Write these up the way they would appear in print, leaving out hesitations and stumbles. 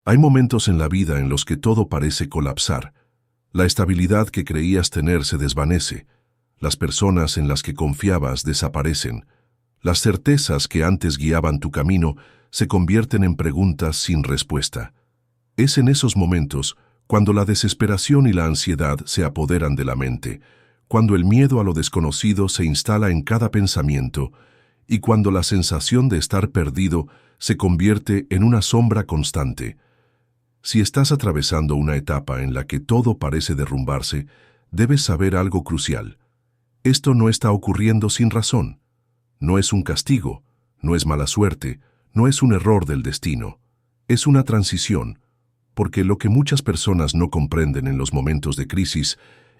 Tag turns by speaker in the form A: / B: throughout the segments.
A: Hay momentos en la vida en los que todo parece colapsar. La estabilidad que creías tener se desvanece. Las personas en las que confiabas desaparecen. Las certezas que antes guiaban tu camino se convierten en preguntas sin respuesta. Es en esos momentos cuando la desesperación y la ansiedad se apoderan de la mente, cuando el miedo a lo desconocido se instala en cada pensamiento y cuando la sensación de estar perdido se convierte en una sombra constante. Si estás atravesando una etapa en la que todo parece derrumbarse, debes saber algo crucial. Esto no está ocurriendo sin razón. No es un castigo, no es mala suerte, no es un error del destino. Es una transición, porque lo que muchas personas no comprenden en los momentos de crisis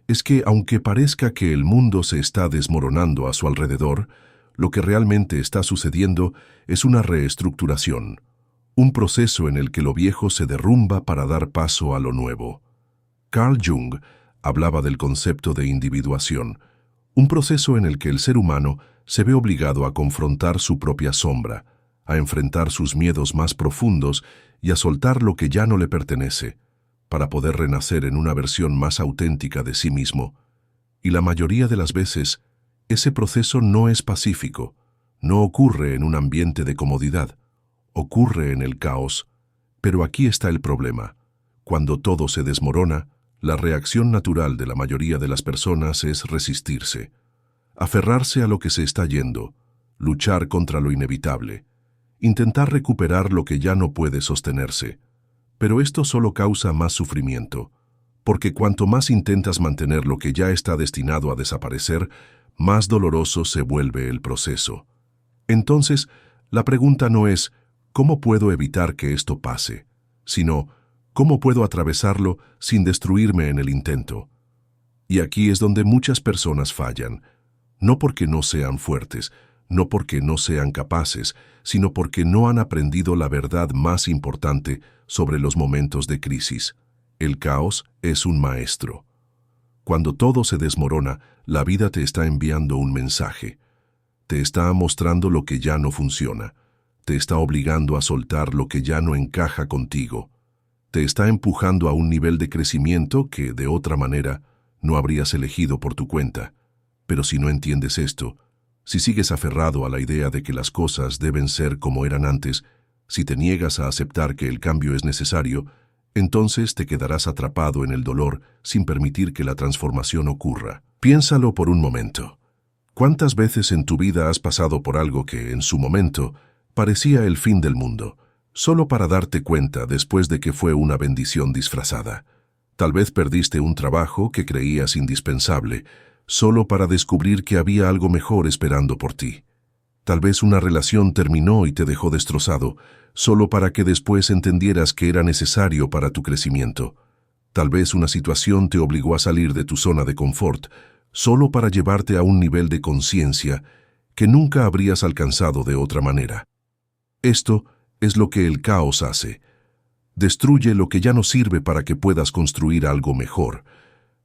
A: es que, aunque parezca que el mundo se está desmoronando a su alrededor, lo que realmente está sucediendo es una reestructuración, un proceso en el que lo viejo se derrumba para dar paso a lo nuevo. Carl Jung hablaba del concepto de individuación, un proceso en el que el ser humano se ve obligado a confrontar su propia sombra, a enfrentar sus miedos más profundos y a soltar lo que ya no le pertenece, para poder renacer en una versión más auténtica de sí mismo. Y la mayoría de las veces, ese proceso no es pacífico, no ocurre en un ambiente de comodidad, ocurre en el caos. Pero aquí está el problema. Cuando todo se desmorona, la reacción natural de la mayoría de las personas es resistirse, aferrarse a lo que se está yendo, luchar contra lo inevitable, intentar recuperar lo que ya no puede sostenerse. Pero esto solo causa más sufrimiento, porque cuanto más intentas mantener lo que ya está destinado a desaparecer, más doloroso se vuelve el proceso. Entonces, la pregunta no es ¿cómo puedo evitar que esto pase?, sino ¿cómo puedo atravesarlo sin destruirme en el intento? Y aquí es donde muchas personas fallan, no porque no sean fuertes, no porque no sean capaces, sino porque no han aprendido la verdad más importante sobre los momentos de crisis. El caos es un maestro. Cuando todo se desmorona, la vida te está enviando un mensaje. Te está mostrando lo que ya no funciona. Te está obligando a soltar lo que ya no encaja contigo. Te está empujando a un nivel de crecimiento que, de otra manera, no habrías elegido por tu cuenta. Pero si no entiendes esto, si sigues aferrado a la idea de que las cosas deben ser como eran antes, si te niegas a aceptar que el cambio es necesario, entonces te quedarás atrapado en el dolor sin permitir que la transformación ocurra. Piénsalo por un momento. ¿Cuántas veces en tu vida has pasado por algo que, en su momento, parecía el fin del mundo, solo para darte cuenta después de que fue una bendición disfrazada? Tal vez perdiste un trabajo que creías indispensable, solo para descubrir que había algo mejor esperando por ti. Tal vez una relación terminó y te dejó destrozado, solo para que después entendieras que era necesario para tu crecimiento. Tal vez una situación te obligó a salir de tu zona de confort, solo para llevarte a un nivel de conciencia que nunca habrías alcanzado de otra manera. Esto es lo que el caos hace. Destruye lo que ya no sirve para que puedas construir algo mejor.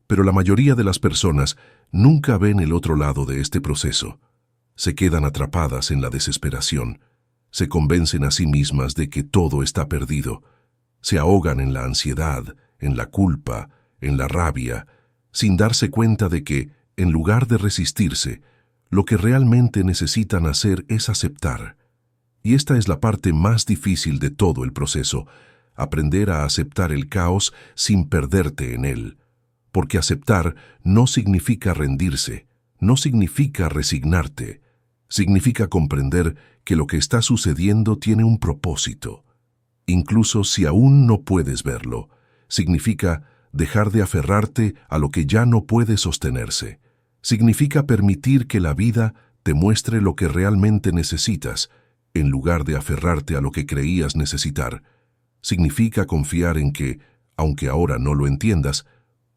A: Pero la mayoría de las personas nunca ven el otro lado de este proceso. Se quedan atrapadas en la desesperación. Se convencen a sí mismas de que todo está perdido. Se ahogan en la ansiedad, en la culpa, en la rabia, sin darse cuenta de que, en lugar de resistirse, lo que realmente necesitan hacer es aceptar. Y esta es la parte más difícil de todo el proceso, aprender a aceptar el caos sin perderte en él. Porque aceptar no significa rendirse, no significa resignarte, significa comprender que lo que está sucediendo tiene un propósito. Incluso si aún no puedes verlo, significa dejar de aferrarte a lo que ya no puede sostenerse. Significa permitir que la vida te muestre lo que realmente necesitas, en lugar de aferrarte a lo que creías necesitar. Significa confiar en que, aunque ahora no lo entiendas,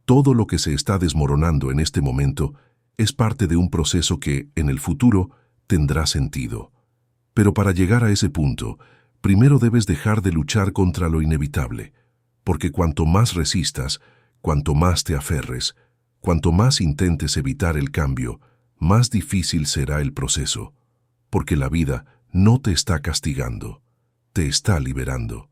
A: todo lo que se está desmoronando en este momento es parte de un proceso que, en el futuro, tendrá sentido. Pero para llegar a ese punto, primero debes dejar de luchar contra lo inevitable, porque cuanto más resistas, cuanto más te aferres, cuanto más intentes evitar el cambio, más difícil será el proceso, porque la vida no te está castigando, te está liberando.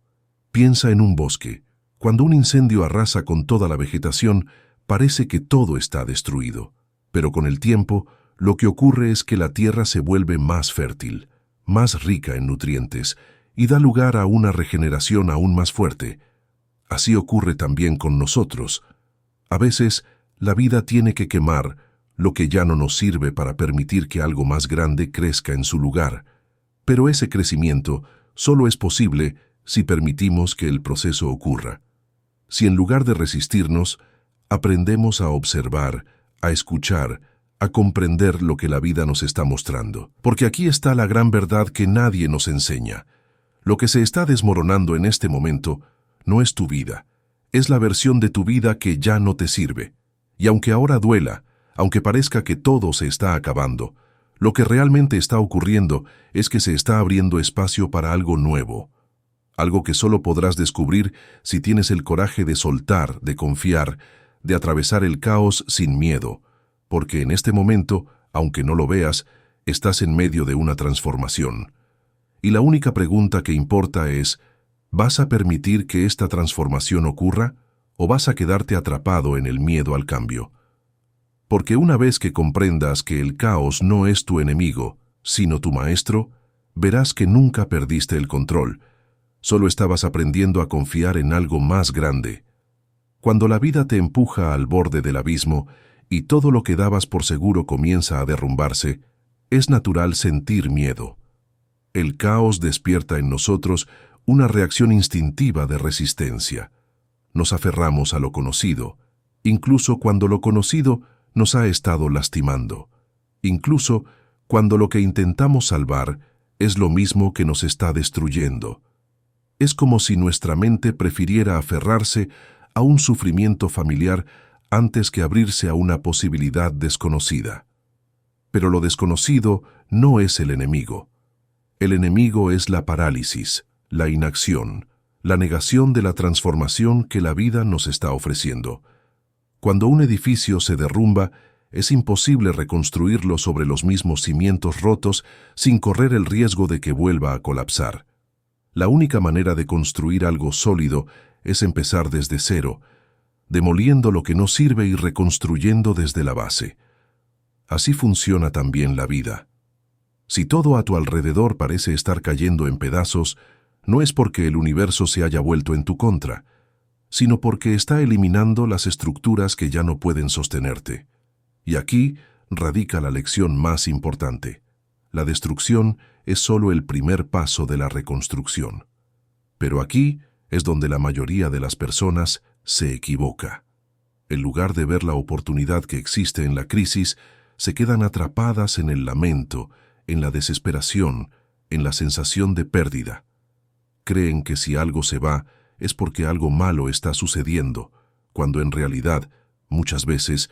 A: Piensa en un bosque. Cuando un incendio arrasa con toda la vegetación, parece que todo está destruido. Pero con el tiempo, lo que ocurre es que la tierra se vuelve más fértil, más rica en nutrientes, y da lugar a una regeneración aún más fuerte. Así ocurre también con nosotros. A veces, la vida tiene que quemar lo que ya no nos sirve para permitir que algo más grande crezca en su lugar. Pero ese crecimiento solo es posible si permitimos que el proceso ocurra. Si en lugar de resistirnos, aprendemos a observar, a escuchar, a comprender lo que la vida nos está mostrando. Porque aquí está la gran verdad que nadie nos enseña. Lo que se está desmoronando en este momento no es tu vida, es la versión de tu vida que ya no te sirve. Y aunque ahora duela, aunque parezca que todo se está acabando, lo que realmente está ocurriendo es que se está abriendo espacio para algo nuevo. Algo que solo podrás descubrir si tienes el coraje de soltar, de confiar, de atravesar el caos sin miedo, porque en este momento, aunque no lo veas, estás en medio de una transformación. Y la única pregunta que importa es, ¿vas a permitir que esta transformación ocurra o vas a quedarte atrapado en el miedo al cambio? Porque una vez que comprendas que el caos no es tu enemigo, sino tu maestro, verás que nunca perdiste el control. Solo estabas aprendiendo a confiar en algo más grande. Cuando la vida te empuja al borde del abismo y todo lo que dabas por seguro comienza a derrumbarse, es natural sentir miedo. El caos despierta en nosotros una reacción instintiva de resistencia. Nos aferramos a lo conocido, incluso cuando lo conocido nos ha estado lastimando, incluso cuando lo que intentamos salvar es lo mismo que nos está destruyendo. Es como si nuestra mente prefiriera aferrarse a un sufrimiento familiar antes que abrirse a una posibilidad desconocida. Pero lo desconocido no es el enemigo. El enemigo es la parálisis, la inacción, la negación de la transformación que la vida nos está ofreciendo. Cuando un edificio se derrumba, es imposible reconstruirlo sobre los mismos cimientos rotos sin correr el riesgo de que vuelva a colapsar. La única manera de construir algo sólido es empezar desde cero, demoliendo lo que no sirve y reconstruyendo desde la base. Así funciona también la vida. Si todo a tu alrededor parece estar cayendo en pedazos, no es porque el universo se haya vuelto en tu contra, sino porque está eliminando las estructuras que ya no pueden sostenerte. Y aquí radica la lección más importante. La destrucción es solo el primer paso de la reconstrucción. Pero aquí es donde la mayoría de las personas se equivoca. En lugar de ver la oportunidad que existe en la crisis, se quedan atrapadas en el lamento, en la desesperación, en la sensación de pérdida. Creen que si algo se va, es porque algo malo está sucediendo, cuando en realidad, muchas veces,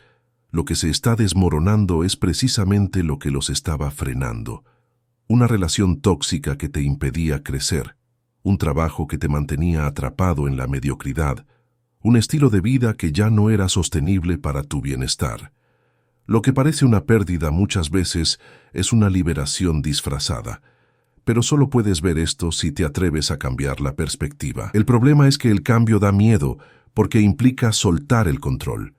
A: lo que se está desmoronando es precisamente lo que los estaba frenando. Una relación tóxica que te impedía crecer, un trabajo que te mantenía atrapado en la mediocridad, un estilo de vida que ya no era sostenible para tu bienestar. Lo que parece una pérdida muchas veces es una liberación disfrazada. Pero solo puedes ver esto si te atreves a cambiar la perspectiva. El problema es que el cambio da miedo porque implica soltar el control.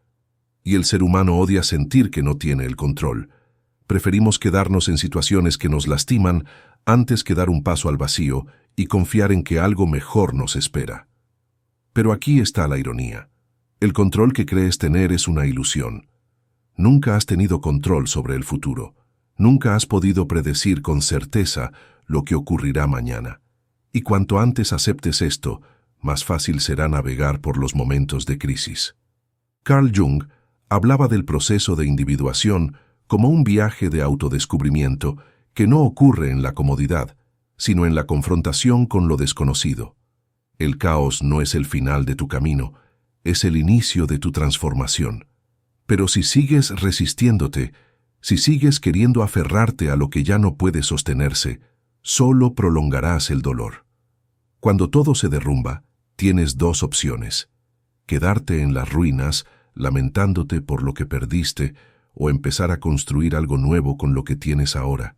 A: Y el ser humano odia sentir que no tiene el control. Preferimos quedarnos en situaciones que nos lastiman antes que dar un paso al vacío y confiar en que algo mejor nos espera. Pero aquí está la ironía. El control que crees tener es una ilusión. Nunca has tenido control sobre el futuro. Nunca has podido predecir con certeza lo que ocurrirá mañana. Y cuanto antes aceptes esto, más fácil será navegar por los momentos de crisis. Carl Jung hablaba del proceso de individuación como un viaje de autodescubrimiento que no ocurre en la comodidad, sino en la confrontación con lo desconocido. El caos no es el final de tu camino, es el inicio de tu transformación. Pero si sigues resistiéndote, si sigues queriendo aferrarte a lo que ya no puede sostenerse, solo prolongarás el dolor. Cuando todo se derrumba, tienes dos opciones: quedarte en las ruinas, lamentándote por lo que perdiste, o empezar a construir algo nuevo con lo que tienes ahora.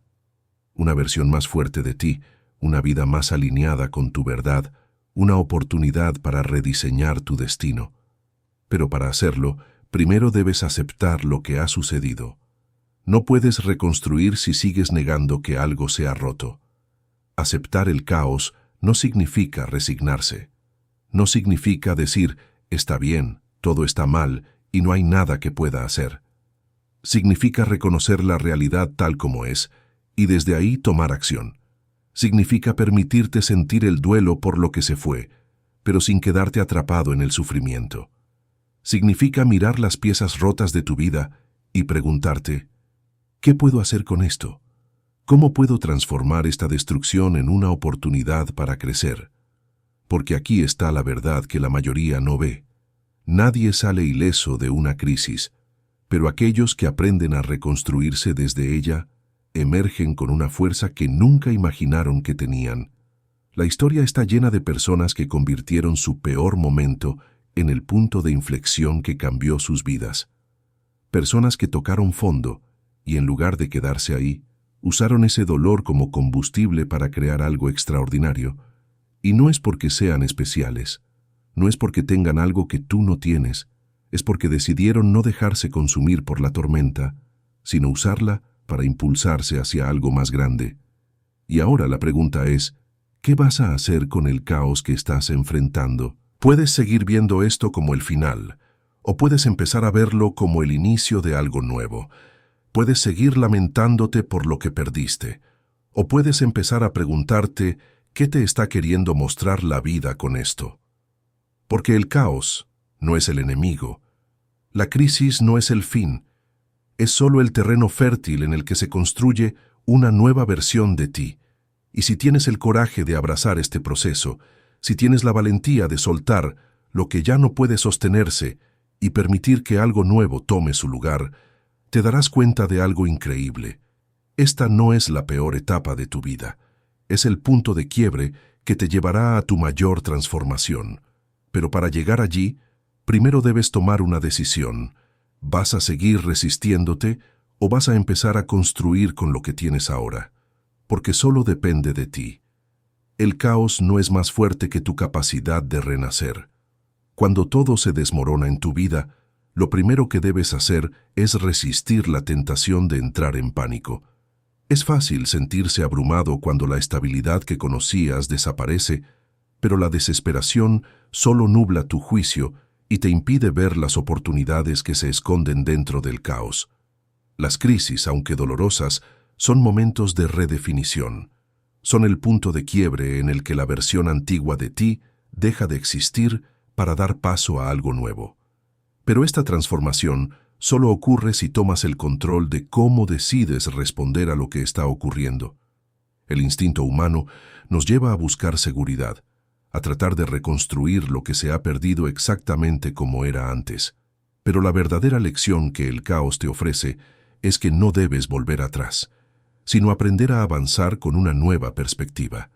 A: Una versión más fuerte de ti, una vida más alineada con tu verdad, una oportunidad para rediseñar tu destino. Pero para hacerlo, primero debes aceptar lo que ha sucedido. No puedes reconstruir si sigues negando que algo se ha roto. Aceptar el caos no significa resignarse. No significa decir, está bien, todo está mal y no hay nada que pueda hacer. Significa reconocer la realidad tal como es y desde ahí tomar acción. Significa permitirte sentir el duelo por lo que se fue, pero sin quedarte atrapado en el sufrimiento. Significa mirar las piezas rotas de tu vida y preguntarte, ¿qué puedo hacer con esto? ¿Cómo puedo transformar esta destrucción en una oportunidad para crecer? Porque aquí está la verdad que la mayoría no ve. Nadie sale ileso de una crisis, pero aquellos que aprenden a reconstruirse desde ella emergen con una fuerza que nunca imaginaron que tenían. La historia está llena de personas que convirtieron su peor momento en el punto de inflexión que cambió sus vidas. Personas que tocaron fondo y en lugar de quedarse ahí, usaron ese dolor como combustible para crear algo extraordinario. Y no es porque sean especiales, no es porque tengan algo que tú no tienes, es porque decidieron no dejarse consumir por la tormenta, sino usarla para impulsarse hacia algo más grande. Y ahora la pregunta es, ¿qué vas a hacer con el caos que estás enfrentando? Puedes seguir viendo esto como el final, o puedes empezar a verlo como el inicio de algo nuevo. Puedes seguir lamentándote por lo que perdiste, o puedes empezar a preguntarte qué te está queriendo mostrar la vida con esto. Porque el caos no es el enemigo, la crisis no es el fin, es solo el terreno fértil en el que se construye una nueva versión de ti. Y si tienes el coraje de abrazar este proceso, si tienes la valentía de soltar lo que ya no puede sostenerse y permitir que algo nuevo tome su lugar, te darás cuenta de algo increíble. Esta no es la peor etapa de tu vida. Es el punto de quiebre que te llevará a tu mayor transformación. Pero para llegar allí, primero debes tomar una decisión. ¿Vas a seguir resistiéndote o vas a empezar a construir con lo que tienes ahora? Porque solo depende de ti. El caos no es más fuerte que tu capacidad de renacer. Cuando todo se desmorona en tu vida, lo primero que debes hacer es resistir la tentación de entrar en pánico. Es fácil sentirse abrumado cuando la estabilidad que conocías desaparece, pero la desesperación solo nubla tu juicio y te impide ver las oportunidades que se esconden dentro del caos. Las crisis, aunque dolorosas, son momentos de redefinición. Son el punto de quiebre en el que la versión antigua de ti deja de existir para dar paso a algo nuevo. Pero esta transformación solo ocurre si tomas el control de cómo decides responder a lo que está ocurriendo. El instinto humano nos lleva a buscar seguridad, a tratar de reconstruir lo que se ha perdido exactamente como era antes. Pero la verdadera lección que el caos te ofrece es que no debes volver atrás, sino aprender a avanzar con una nueva perspectiva.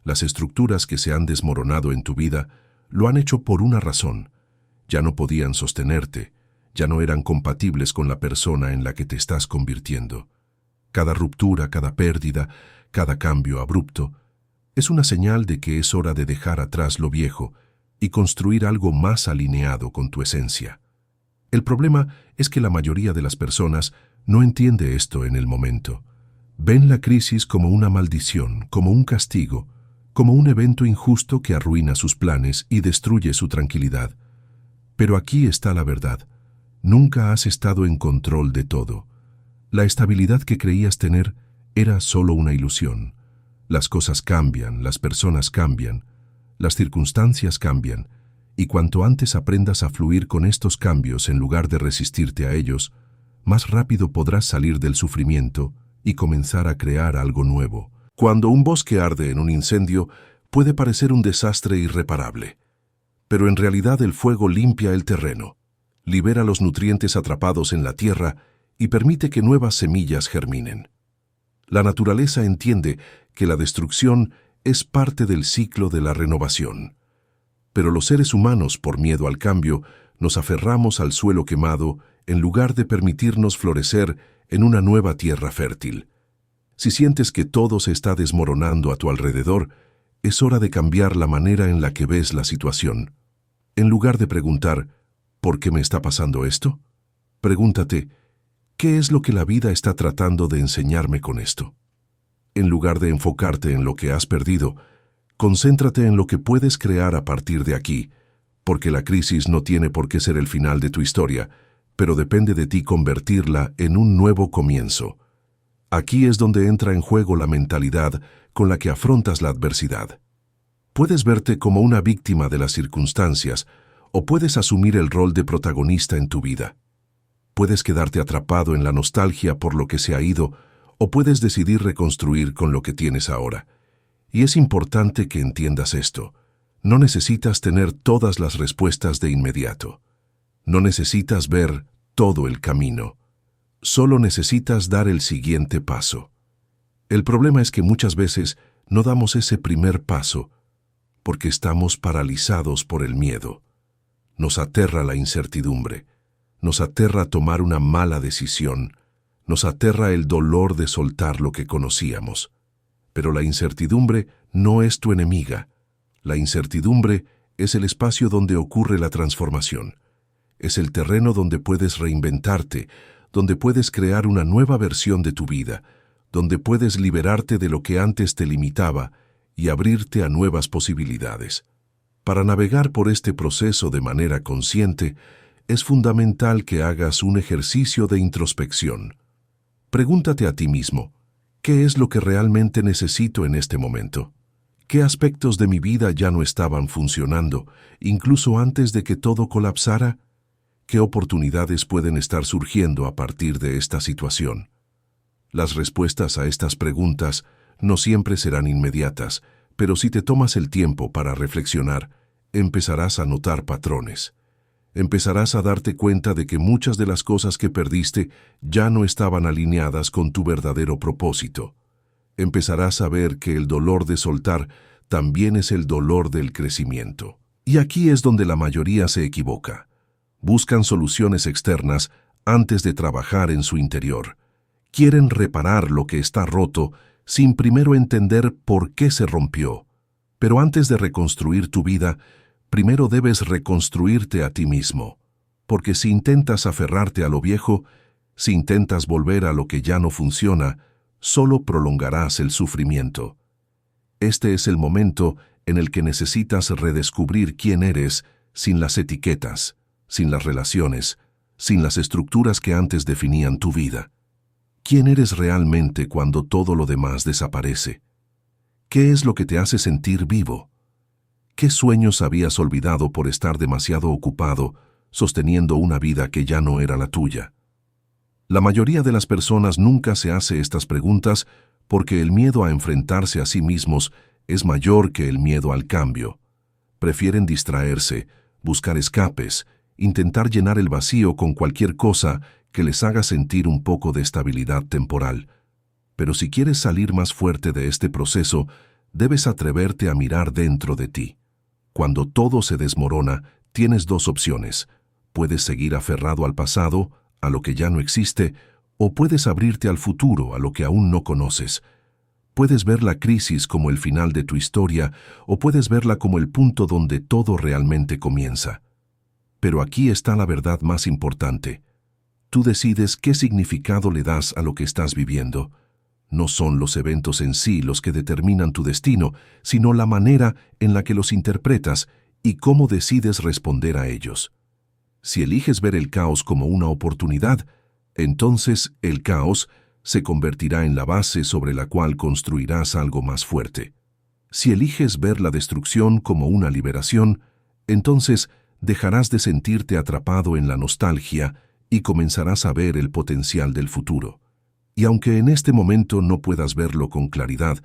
A: Las estructuras que se han desmoronado en tu vida lo han hecho por una razón. Ya no podían sostenerte, ya no eran compatibles con la persona en la que te estás convirtiendo. Cada ruptura, cada pérdida, cada cambio abrupto, es una señal de que es hora de dejar atrás lo viejo y construir algo más alineado con tu esencia. El problema es que la mayoría de las personas no entiende esto en el momento. Ven la crisis como una maldición, como un castigo, como un evento injusto que arruina sus planes y destruye su tranquilidad. Pero aquí está la verdad. Nunca has estado en control de todo. La estabilidad que creías tener era solo una ilusión. Las cosas cambian, las personas cambian, las circunstancias cambian, y cuanto antes aprendas a fluir con estos cambios en lugar de resistirte a ellos, más rápido podrás salir del sufrimiento y comenzar a crear algo nuevo. Cuando un bosque arde en un incendio, puede parecer un desastre irreparable. Pero en realidad el fuego limpia el terreno, libera los nutrientes atrapados en la tierra y permite que nuevas semillas germinen. La naturaleza entiende que la destrucción es parte del ciclo de la renovación. Pero los seres humanos, por miedo al cambio, nos aferramos al suelo quemado en lugar de permitirnos florecer en una nueva tierra fértil. Si sientes que todo se está desmoronando a tu alrededor, Es hora de cambiar la manera en la que ves la situación. En lugar de preguntar, ¿por qué me está pasando esto? Pregúntate, ¿qué es lo que la vida está tratando de enseñarme con esto? En lugar de enfocarte en lo que has perdido, concéntrate en lo que puedes crear a partir de aquí, porque la crisis no tiene por qué ser el final de tu historia, pero depende de ti convertirla en un nuevo comienzo. Aquí es donde entra en juego la mentalidad con la que afrontas la adversidad. Puedes verte como una víctima de las circunstancias o puedes asumir el rol de protagonista en tu vida. Puedes quedarte atrapado en la nostalgia por lo que se ha ido o puedes decidir reconstruir con lo que tienes ahora. Y es importante que entiendas esto. No necesitas tener todas las respuestas de inmediato. No necesitas ver todo el camino. Solo necesitas dar el siguiente paso. El problema es que muchas veces no damos ese primer paso porque estamos paralizados por el miedo. Nos aterra la incertidumbre. Nos aterra tomar una mala decisión. Nos aterra el dolor de soltar lo que conocíamos. Pero la incertidumbre no es tu enemiga. La incertidumbre es el espacio donde ocurre la transformación. Es el terreno donde puedes reinventarte, donde puedes crear una nueva versión de tu vida, donde puedes liberarte de lo que antes te limitaba y abrirte a nuevas posibilidades. Para navegar por este proceso de manera consciente, es fundamental que hagas un ejercicio de introspección. Pregúntate a ti mismo, ¿qué es lo que realmente necesito en este momento? ¿Qué aspectos de mi vida ya no estaban funcionando, incluso antes de que todo colapsara? ¿Qué oportunidades pueden estar surgiendo a partir de esta situación? Las respuestas a estas preguntas no siempre serán inmediatas, pero si te tomas el tiempo para reflexionar, empezarás a notar patrones. Empezarás a darte cuenta de que muchas de las cosas que perdiste ya no estaban alineadas con tu verdadero propósito. Empezarás a ver que el dolor de soltar también es el dolor del crecimiento. Y aquí es donde la mayoría se equivoca. Buscan soluciones externas antes de trabajar en su interior. Quieren reparar lo que está roto sin primero entender por qué se rompió. Pero antes de reconstruir tu vida, primero debes reconstruirte a ti mismo. Porque si intentas aferrarte a lo viejo, si intentas volver a lo que ya no funciona, solo prolongarás el sufrimiento. Este es el momento en el que necesitas redescubrir quién eres sin las etiquetas, sin las relaciones, sin las estructuras que antes definían tu vida. ¿Quién eres realmente cuando todo lo demás desaparece? ¿Qué es lo que te hace sentir vivo? ¿Qué sueños habías olvidado por estar demasiado ocupado, sosteniendo una vida que ya no era la tuya? La mayoría de las personas nunca se hace estas preguntas porque el miedo a enfrentarse a sí mismos es mayor que el miedo al cambio. Prefieren distraerse, buscar escapes, intentar llenar el vacío con cualquier cosa que les haga sentir un poco de estabilidad temporal. Pero si quieres salir más fuerte de este proceso, debes atreverte a mirar dentro de ti. Cuando todo se desmorona, tienes dos opciones. Puedes seguir aferrado al pasado, a lo que ya no existe, o puedes abrirte al futuro, a lo que aún no conoces. Puedes ver la crisis como el final de tu historia, o puedes verla como el punto donde todo realmente comienza. Pero aquí está la verdad más importante. Tú decides qué significado le das a lo que estás viviendo. No son los eventos en sí los que determinan tu destino, sino la manera en la que los interpretas y cómo decides responder a ellos. Si eliges ver el caos como una oportunidad, entonces el caos se convertirá en la base sobre la cual construirás algo más fuerte. Si eliges ver la destrucción como una liberación, entonces dejarás de sentirte atrapado en la nostalgia y comenzarás a ver el potencial del futuro. Y aunque en este momento no puedas verlo con claridad,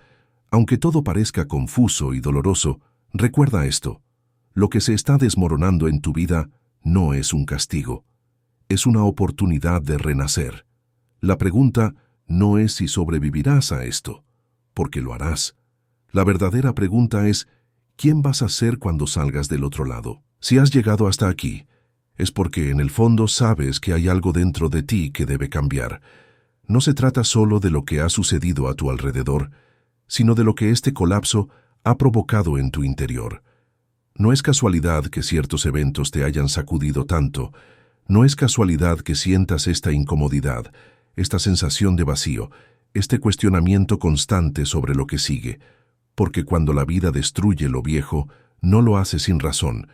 A: aunque todo parezca confuso y doloroso, recuerda esto: lo que se está desmoronando en tu vida no es un castigo, es una oportunidad de renacer. La pregunta no es si sobrevivirás a esto, porque lo harás. La verdadera pregunta es, ¿quién vas a ser cuando salgas del otro lado? Si has llegado hasta aquí, es porque en el fondo sabes que hay algo dentro de ti que debe cambiar. No se trata solo de lo que ha sucedido a tu alrededor, sino de lo que este colapso ha provocado en tu interior. No es casualidad que ciertos eventos te hayan sacudido tanto. No es casualidad que sientas esta incomodidad, esta sensación de vacío, este cuestionamiento constante sobre lo que sigue. Porque cuando la vida destruye lo viejo, no lo hace sin razón.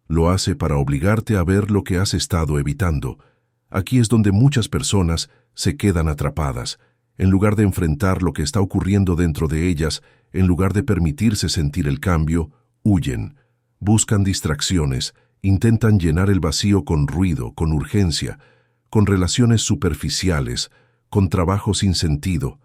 A: Lo hace para obligarte a ver lo que has estado evitando. Aquí es donde muchas personas se quedan atrapadas. En lugar de enfrentar lo que está ocurriendo dentro de ellas, en lugar de permitirse sentir el cambio, huyen. Buscan distracciones, intentan llenar el vacío con ruido, con urgencia, con relaciones superficiales, con trabajo sin sentido.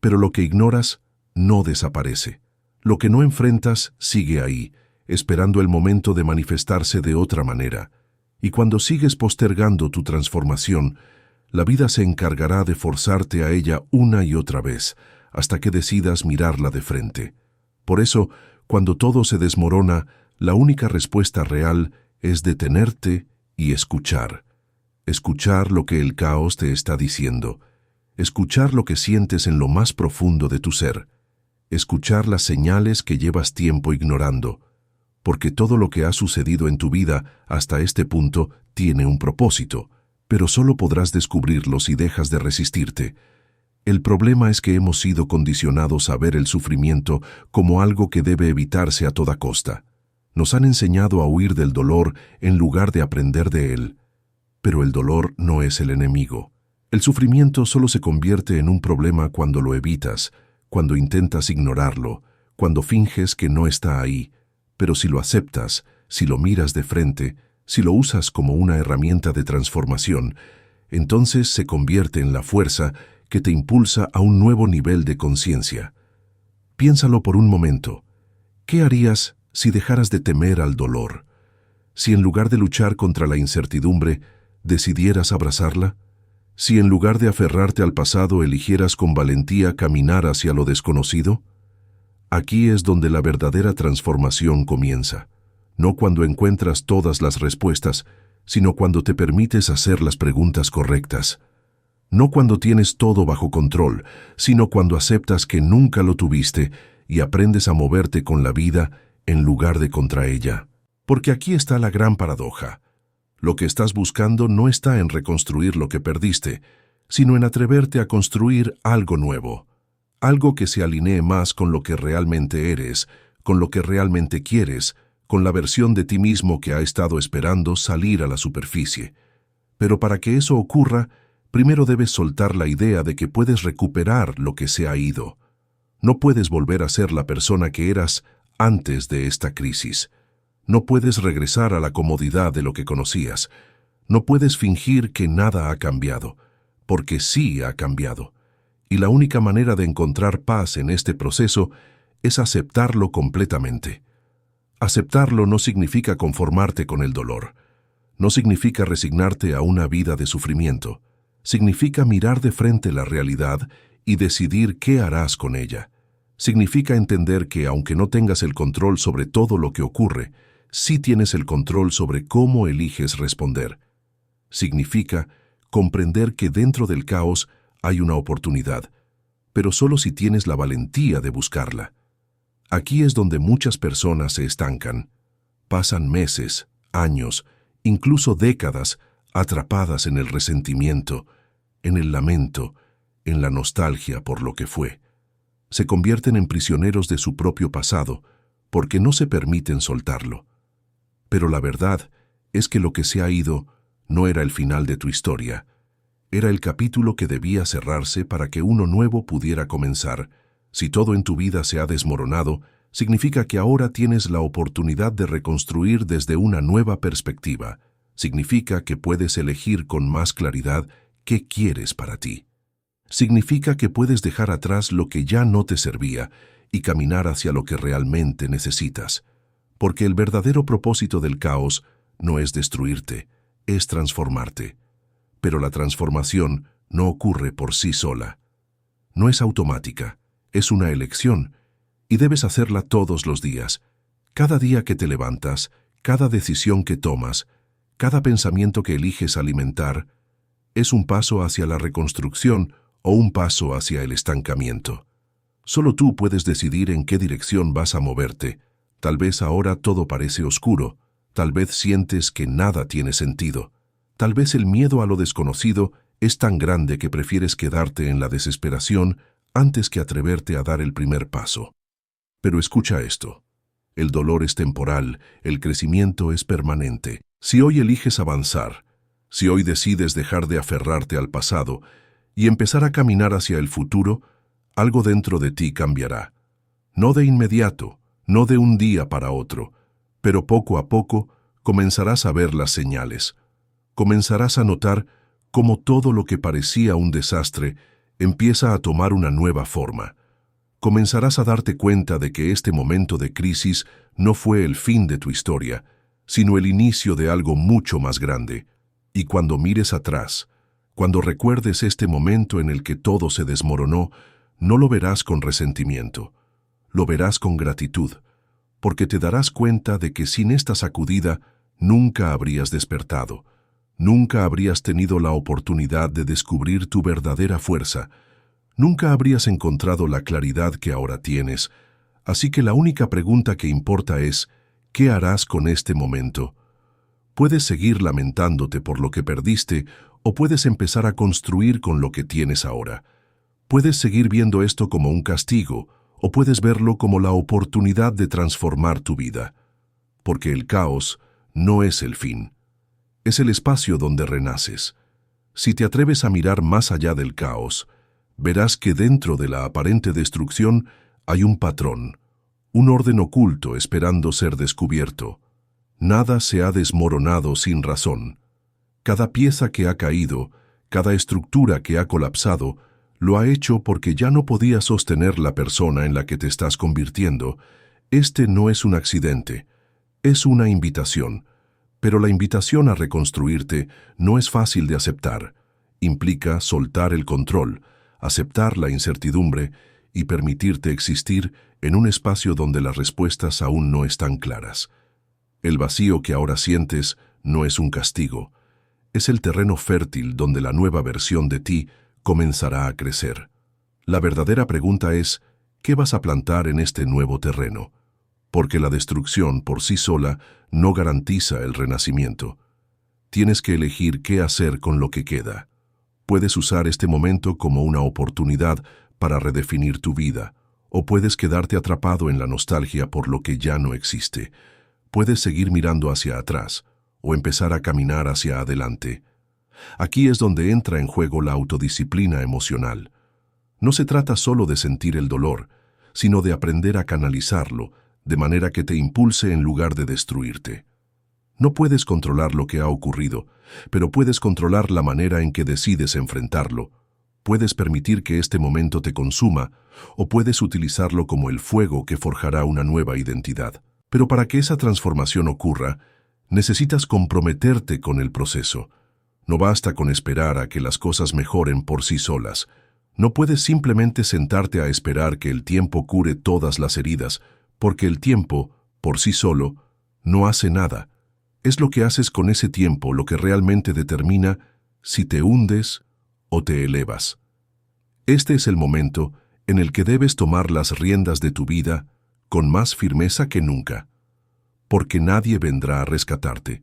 A: Pero lo que ignoras no desaparece. Lo que no enfrentas sigue ahí, esperando el momento de manifestarse de otra manera. Y cuando sigues postergando tu transformación, la vida se encargará de forzarte a ella una y otra vez, hasta que decidas mirarla de frente. Por eso, cuando todo se desmorona, la única respuesta real es detenerte y escuchar. Escuchar lo que el caos te está diciendo. Escuchar lo que sientes en lo más profundo de tu ser. Escuchar las señales que llevas tiempo ignorando. Porque todo lo que ha sucedido en tu vida hasta este punto tiene un propósito, pero solo podrás descubrirlo si dejas de resistirte. El problema es que hemos sido condicionados a ver el sufrimiento como algo que debe evitarse a toda costa. Nos han enseñado a huir del dolor en lugar de aprender de él. Pero el dolor no es el enemigo. El sufrimiento solo se convierte en un problema cuando lo evitas, cuando intentas ignorarlo, cuando finges que no está ahí. Pero si lo aceptas, si lo miras de frente, si lo usas como una herramienta de transformación, entonces se convierte en la fuerza que te impulsa a un nuevo nivel de conciencia. Piénsalo por un momento. ¿Qué harías si dejaras de temer al dolor? Si en lugar de luchar contra la incertidumbre, decidieras abrazarla? Si en lugar de aferrarte al pasado eligieras con valentía caminar hacia lo desconocido? Aquí es donde la verdadera transformación comienza. No cuando encuentras todas las respuestas, sino cuando te permites hacer las preguntas correctas. No cuando tienes todo bajo control, sino cuando aceptas que nunca lo tuviste y aprendes a moverte con la vida en lugar de contra ella. Porque aquí está la gran paradoja. Lo que estás buscando no está en reconstruir lo que perdiste, sino en atreverte a construir algo nuevo. Algo que se alinee más con lo que realmente eres, con lo que realmente quieres, con la versión de ti mismo que ha estado esperando salir a la superficie. Pero para que eso ocurra, primero debes soltar la idea de que puedes recuperar lo que se ha ido. No puedes volver a ser la persona que eras antes de esta crisis. No puedes regresar a la comodidad de lo que conocías. No puedes fingir que nada ha cambiado, porque sí ha cambiado. Y la única manera de encontrar paz en este proceso es aceptarlo completamente. Aceptarlo no significa conformarte con el dolor. No significa resignarte a una vida de sufrimiento. Significa mirar de frente la realidad y decidir qué harás con ella. Significa entender que, aunque no tengas el control sobre todo lo que ocurre, sí tienes el control sobre cómo eliges responder. Significa comprender que dentro del caos hay una oportunidad, pero solo si tienes la valentía de buscarla. Aquí es donde muchas personas se estancan. Pasan meses, años, incluso décadas, atrapadas en el resentimiento, en el lamento, en la nostalgia por lo que fue. Se convierten en prisioneros de su propio pasado, porque no se permiten soltarlo. Pero la verdad es que lo que se ha ido no era el final de tu historia. Era el capítulo que debía cerrarse para que uno nuevo pudiera comenzar. Si todo en tu vida se ha desmoronado, significa que ahora tienes la oportunidad de reconstruir desde una nueva perspectiva. Significa que puedes elegir con más claridad qué quieres para ti. Significa que puedes dejar atrás lo que ya no te servía y caminar hacia lo que realmente necesitas. Porque el verdadero propósito del caos no es destruirte, es transformarte. Pero la transformación no ocurre por sí sola. No es automática, es una elección, y debes hacerla todos los días. Cada día que te levantas, cada decisión que tomas, cada pensamiento que eliges alimentar, es un paso hacia la reconstrucción o un paso hacia el estancamiento. Solo tú puedes decidir en qué dirección vas a moverte. Tal vez ahora todo parece oscuro, tal vez sientes que nada tiene sentido, tal vez el miedo a lo desconocido es tan grande que prefieres quedarte en la desesperación antes que atreverte a dar el primer paso. Pero escucha esto. El dolor es temporal, el crecimiento es permanente. Si hoy eliges avanzar, si hoy decides dejar de aferrarte al pasado y empezar a caminar hacia el futuro, algo dentro de ti cambiará. No de inmediato, no de un día para otro, pero poco a poco comenzarás a ver las señales. Comenzarás a notar cómo todo lo que parecía un desastre empieza a tomar una nueva forma. Comenzarás a darte cuenta de que este momento de crisis no fue el fin de tu historia, sino el inicio de algo mucho más grande. Y cuando mires atrás, cuando recuerdes este momento en el que todo se desmoronó, no lo verás con resentimiento, lo verás con gratitud, porque te darás cuenta de que sin esta sacudida nunca habrías despertado, nunca habrías tenido la oportunidad de descubrir tu verdadera fuerza, nunca habrías encontrado la claridad que ahora tienes. Así que la única pregunta que importa es, ¿qué harás con este momento? Puedes seguir lamentándote por lo que perdiste o puedes empezar a construir con lo que tienes ahora. Puedes seguir viendo esto como un castigo o puedes verlo como la oportunidad de transformar tu vida. Porque el caos no es el fin. Es el espacio donde renaces. Si te atreves a mirar más allá del caos, verás que dentro de la aparente destrucción hay un patrón, un orden oculto esperando ser descubierto. Nada se ha desmoronado sin razón. Cada pieza que ha caído, cada estructura que ha colapsado, lo ha hecho porque ya no podía sostener la persona en la que te estás convirtiendo. Este no es un accidente, es una invitación. Pero la invitación a reconstruirte no es fácil de aceptar. Implica soltar el control, aceptar la incertidumbre y permitirte existir en un espacio donde las respuestas aún no están claras. El vacío que ahora sientes no es un castigo, es el terreno fértil donde la nueva versión de ti comenzará a crecer. La verdadera pregunta es, ¿qué vas a plantar en este nuevo terreno? Porque la destrucción por sí sola no garantiza el renacimiento. Tienes que elegir qué hacer con lo que queda. Puedes usar este momento como una oportunidad para redefinir tu vida, o puedes quedarte atrapado en la nostalgia por lo que ya no existe. Puedes seguir mirando hacia atrás, o empezar a caminar hacia adelante. Aquí es donde entra en juego la autodisciplina emocional. No se trata solo de sentir el dolor, sino de aprender a canalizarlo, de manera que te impulse en lugar de destruirte. No puedes controlar lo que ha ocurrido, pero puedes controlar la manera en que decides enfrentarlo. Puedes permitir que este momento te consuma, o puedes utilizarlo como el fuego que forjará una nueva identidad. Pero para que esa transformación ocurra, necesitas comprometerte con el proceso. No basta con esperar a que las cosas mejoren por sí solas. No puedes simplemente sentarte a esperar que el tiempo cure todas las heridas, porque el tiempo, por sí solo, no hace nada. Es lo que haces con ese tiempo lo que realmente determina si te hundes o te elevas. Este es el momento en el que debes tomar las riendas de tu vida con más firmeza que nunca, porque nadie vendrá a rescatarte.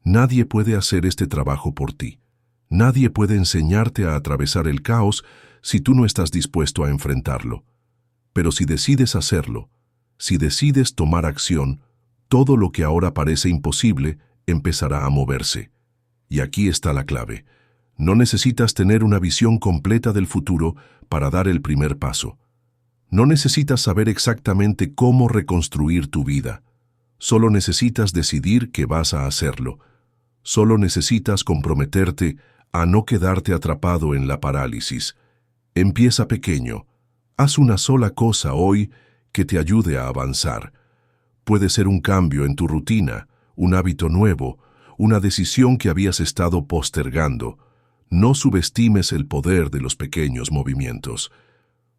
A: Nadie puede hacer este trabajo por ti. Nadie puede enseñarte a atravesar el caos si tú no estás dispuesto a enfrentarlo. Pero si decides hacerlo, si decides tomar acción, todo lo que ahora parece imposible empezará a moverse. Y aquí está la clave. No necesitas tener una visión completa del futuro para dar el primer paso. No necesitas saber exactamente cómo reconstruir tu vida. Solo necesitas decidir que vas a hacerlo. Solo necesitas comprometerte a no quedarte atrapado en la parálisis. Empieza pequeño. Haz una sola cosa hoy que te ayude a avanzar. Puede ser un cambio en tu rutina, un hábito nuevo, una decisión que habías estado postergando. No subestimes el poder de los pequeños movimientos,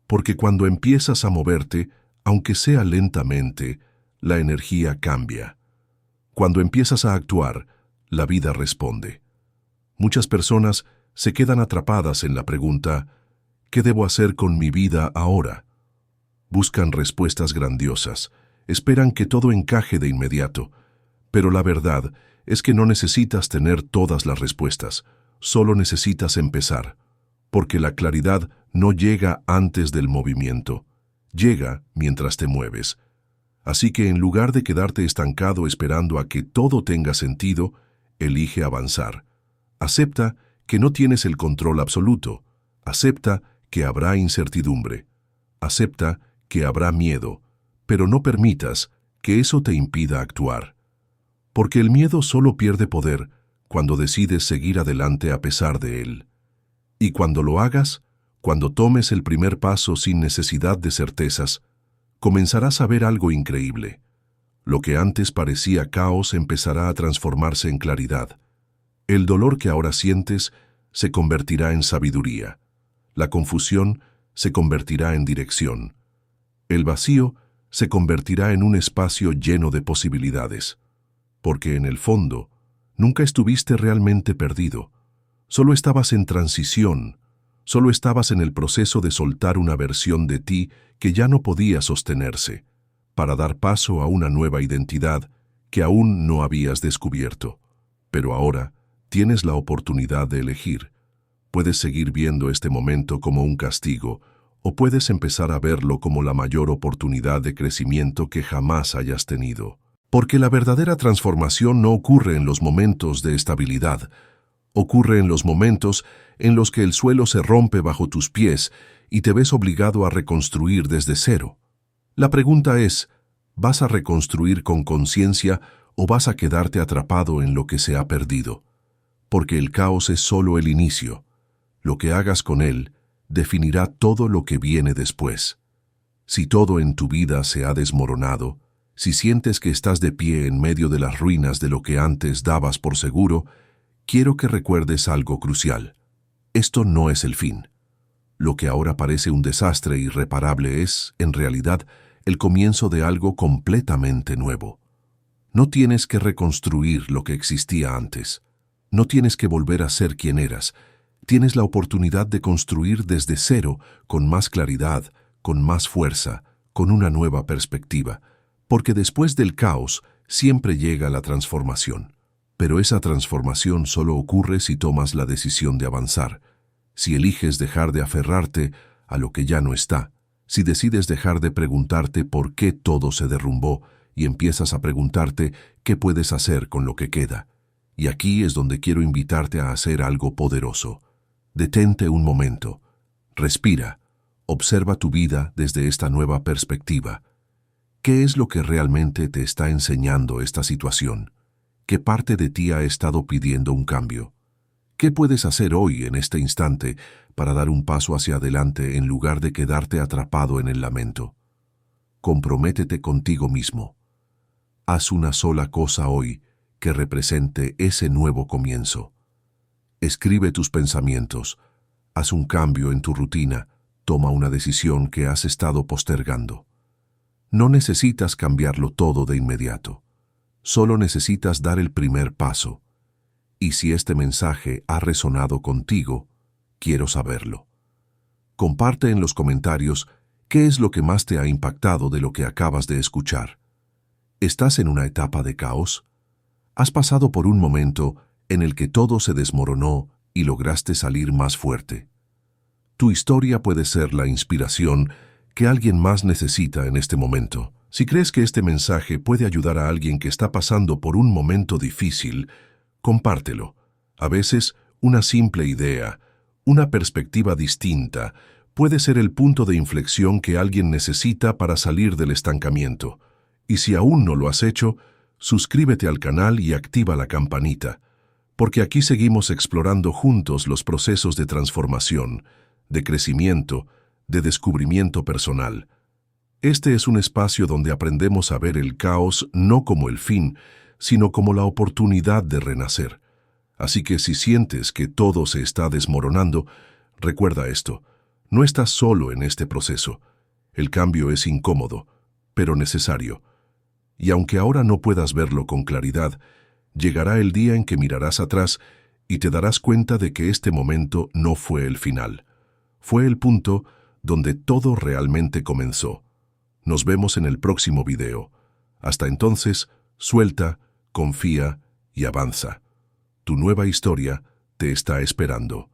A: porque cuando empiezas a moverte, aunque sea lentamente, la energía cambia. Cuando empiezas a actuar, la vida responde. Muchas personas se quedan atrapadas en la pregunta, ¿qué debo hacer con mi vida ahora? Buscan respuestas grandiosas, esperan que todo encaje de inmediato, pero la verdad es que no necesitas tener todas las respuestas, solo necesitas empezar, porque la claridad no llega antes del movimiento, llega mientras te mueves. Así que en lugar de quedarte estancado esperando a que todo tenga sentido, elige avanzar. Acepta que no tienes el control absoluto, acepta que habrá incertidumbre, acepta que habrá miedo, pero no permitas que eso te impida actuar. Porque el miedo solo pierde poder cuando decides seguir adelante a pesar de él. Y cuando lo hagas, cuando tomes el primer paso sin necesidad de certezas, comenzarás a ver algo increíble. Lo que antes parecía caos empezará a transformarse en claridad. El dolor que ahora sientes se convertirá en sabiduría. La confusión se convertirá en dirección. El vacío se convertirá en un espacio lleno de posibilidades. Porque en el fondo, nunca estuviste realmente perdido. Solo estabas en transición, solo estabas en el proceso de soltar una versión de ti que ya no podía sostenerse, para dar paso a una nueva identidad que aún no habías descubierto. Pero ahora tienes la oportunidad de elegir. Puedes seguir viendo este momento como un castigo, o puedes empezar a verlo como la mayor oportunidad de crecimiento que jamás hayas tenido. Porque la verdadera transformación no ocurre en los momentos de estabilidad, ocurre en los momentos en los que el suelo se rompe bajo tus pies y te ves obligado a reconstruir desde cero. La pregunta es, ¿vas a reconstruir con conciencia o vas a quedarte atrapado en lo que se ha perdido? Porque el caos es solo el inicio. Lo que hagas con él definirá todo lo que viene después. Si todo en tu vida se ha desmoronado, si sientes que estás de pie en medio de las ruinas de lo que antes dabas por seguro, quiero que recuerdes algo crucial. Esto no es el fin. Lo que ahora parece un desastre irreparable es, en realidad, el comienzo de algo completamente nuevo. No tienes que reconstruir lo que existía antes. No tienes que volver a ser quien eras. Tienes la oportunidad de construir desde cero, con más claridad, con más fuerza, con una nueva perspectiva. Porque después del caos siempre llega la transformación. Pero esa transformación solo ocurre si tomas la decisión de avanzar, si eliges dejar de aferrarte a lo que ya no está, si decides dejar de preguntarte por qué todo se derrumbó y empiezas a preguntarte qué puedes hacer con lo que queda. Y aquí es donde quiero invitarte a hacer algo poderoso. Detente un momento, respira, observa tu vida desde esta nueva perspectiva. ¿Qué es lo que realmente te está enseñando esta situación? ¿Qué parte de ti ha estado pidiendo un cambio? ¿Qué puedes hacer hoy, en este instante, para dar un paso hacia adelante en lugar de quedarte atrapado en el lamento? Comprométete contigo mismo. Haz una sola cosa hoy que represente ese nuevo comienzo. Escribe tus pensamientos, haz un cambio en tu rutina, toma una decisión que has estado postergando. No necesitas cambiarlo todo de inmediato. Solo necesitas dar el primer paso. Y si este mensaje ha resonado contigo, quiero saberlo. Comparte en los comentarios qué es lo que más te ha impactado de lo que acabas de escuchar. ¿Estás en una etapa de caos? ¿Has pasado por un momento en el que todo se desmoronó y lograste salir más fuerte? Tu historia puede ser la inspiración que alguien más necesita en este momento. Si crees que este mensaje puede ayudar a alguien que está pasando por un momento difícil, compártelo. A veces, una simple idea, una perspectiva distinta, puede ser el punto de inflexión que alguien necesita para salir del estancamiento. Y si aún no lo has hecho, suscríbete al canal y activa la campanita, porque aquí seguimos explorando juntos los procesos de transformación, de crecimiento, de descubrimiento personal. Este es un espacio donde aprendemos a ver el caos no como el fin, sino como la oportunidad de renacer. Así que si sientes que todo se está desmoronando, recuerda esto: no estás solo en este proceso. El cambio es incómodo, pero necesario. Y aunque ahora no puedas verlo con claridad, llegará el día en que mirarás atrás y te darás cuenta de que este momento no fue el final. Fue el punto donde todo realmente comenzó. Nos vemos en el próximo video. Hasta entonces, suelta, confía y avanza. Tu nueva historia te está esperando.